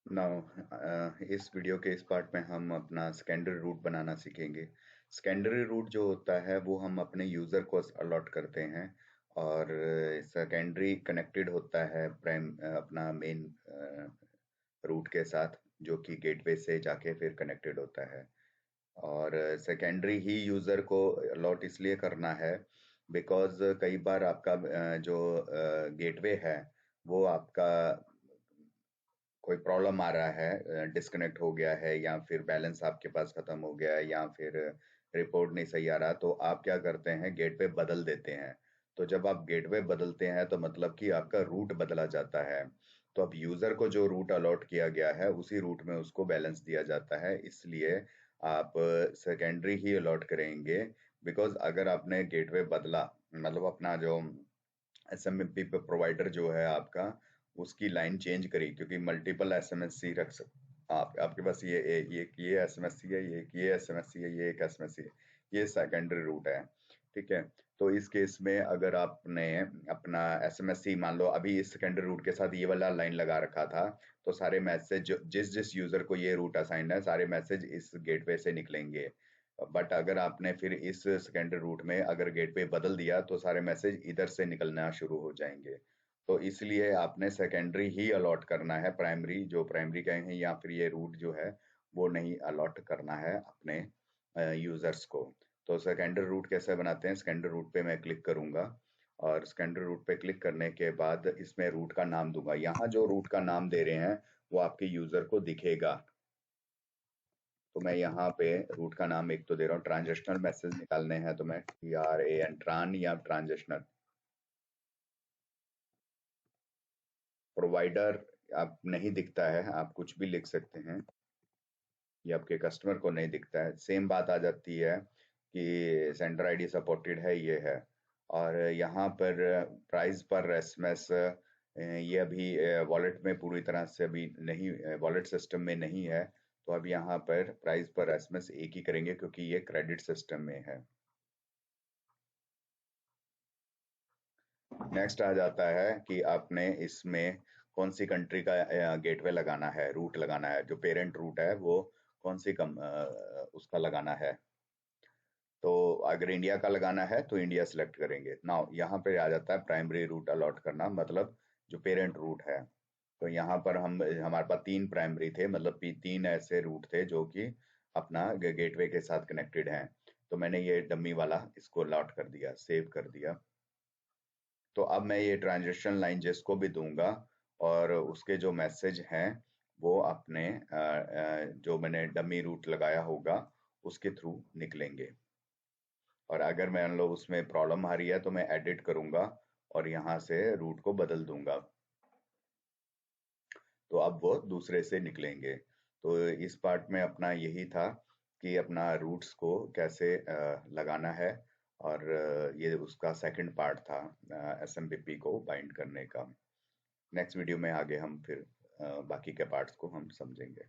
Now इस video के इस पार्ट में हम अपना सेकेंडरी रूट बनाना सीखेंगे। सेकेंडरी रूट जो होता है वो हम अपने यूजर को अलॉट करते हैं, और सेकेंडरी कनेक्टेड होता है प्राइम अपना मेन रूट के साथ, जो कि गेटवे से जाके फिर कनेक्टेड होता है। और सेकेंडरी ही यूजर को अलॉट इसलिए करना है बिकॉज कई बार आपका जो गेटवे है वो आपका कोई प्रॉब्लम आ रहा है, डिस्कनेक्ट हो गया है, या फिर बैलेंस आपके पास खत्म हो गया है, या फिर रिपोर्ट नहीं सही आ रहा, तो आप क्या करते हैं, गेटवे बदल देते हैं। तो जब आप गेटवे बदलते हैं तो मतलब कि आपका रूट बदला जाता है। तो अब यूजर को जो रूट अलॉट किया गया है उसी रूट में उसको बैलेंस दिया जाता है, इसलिए आप सेकेंडरी ही अलॉट करेंगे। बिकॉज अगर आपने गेटवे बदला, मतलब अपना जो एसएमपी प्रोवाइडर जो है आपका, उसकी लाइन चेंज करी, क्योंकि मल्टीपल एसएमएससी रख सक आप आपके पास ये एसएमएससी है, ये एसएमएससी है, ये एक एसएमएससी है, ये सेकेंडरी रूट है। ठीक है। तो इस केस में अगर आपने अपना एसएमएससी, मान लो अभी इस सेकेंडरी रूट के साथ ये वाला लाइन लगा रखा था, तो सारे मैसेज जिस जिस यूजर को ये रूट असाइंड है, सारे मैसेज इस गेटवे से निकलेंगे। बट अगर आपने फिर इस सेकेंडरी रूट में अगर गेटवे बदल दिया तो सारे मैसेज इधर से निकलना शुरू हो जाएंगे। तो इसलिए आपने सेकेंडरी ही अलॉट करना है, प्राइमरी जो प्राइमरी कहें या फिर ये रूट जो है वो नहीं अलॉट करना है अपने यूजर्स को। तो सेकेंडरी रूट कैसे बनाते हैं, सेकेंडरी रूट पे मैं क्लिक करूंगा, और सेकेंडरी रूट पे क्लिक करने के बाद इसमें रूट का नाम दूंगा। यहाँ जो रूट का नाम दे रहे हैं वो आपके यूजर को दिखेगा। तो मैं यहाँ पे रूट का नाम एक तो दे रहा हूँ, ट्रांजेक्शनल मैसेज निकालने हैं तो मैं TRAN ट्रान या ट्रांजेक्शनल प्रोवाइडर। आप नहीं दिखता है, आप कुछ भी लिख सकते हैं, ये आपके कस्टमर को नहीं दिखता है, सेम बात आ जाती है कि सेंडर आईडी सपोर्टेड है, ये है। और यहाँ पर प्राइस पर एसएमएस, ये अभी वॉलेट में पूरी तरह से अभी नहीं, वॉलेट सिस्टम में नहीं है। तो अब यहाँ पर प्राइस पर एसएमएस एक ही करेंगे क्योंकि ये क्रेडिट सिस्टम में है। नेक्स्ट आ जाता है कि आपने इसमें कौन सी कंट्री का गेटवे लगाना है, रूट लगाना है, जो पेरेंट रूट है वो कौन सी उसका लगाना है। तो अगर इंडिया का लगाना है तो इंडिया सिलेक्ट करेंगे। नाउ यहाँ पे आ जाता है प्राइमरी रूट अलॉट करना, मतलब जो पेरेंट रूट है। तो यहाँ पर हमारे पास तीन प्राइमरी थे, मतलब तीन ऐसे रूट थे जो कि अपना गेटवे के साथ कनेक्टेड हैं। तो मैंने ये डमी वाला इसको अलॉट कर दिया, सेव कर दिया। तो अब मैं ये ट्रांजेक्शन लाइन जिसको भी दूंगा, और उसके जो मैसेज हैं वो अपने जो मैंने डमी रूट लगाया होगा उसके थ्रू निकलेंगे। और अगर मान लो उसमें प्रॉब्लम आ रही है तो मैं एडिट करूंगा और यहाँ से रूट को बदल दूंगा, तो अब वो दूसरे से निकलेंगे। तो इस पार्ट में अपना यही था कि अपना रूट्स को कैसे लगाना है, और ये उसका सेकंड पार्ट था एसएमपीपी को बाइंड करने का। नेक्स्ट वीडियो में आगे हम फिर बाकी के पार्ट्स को हम समझेंगे।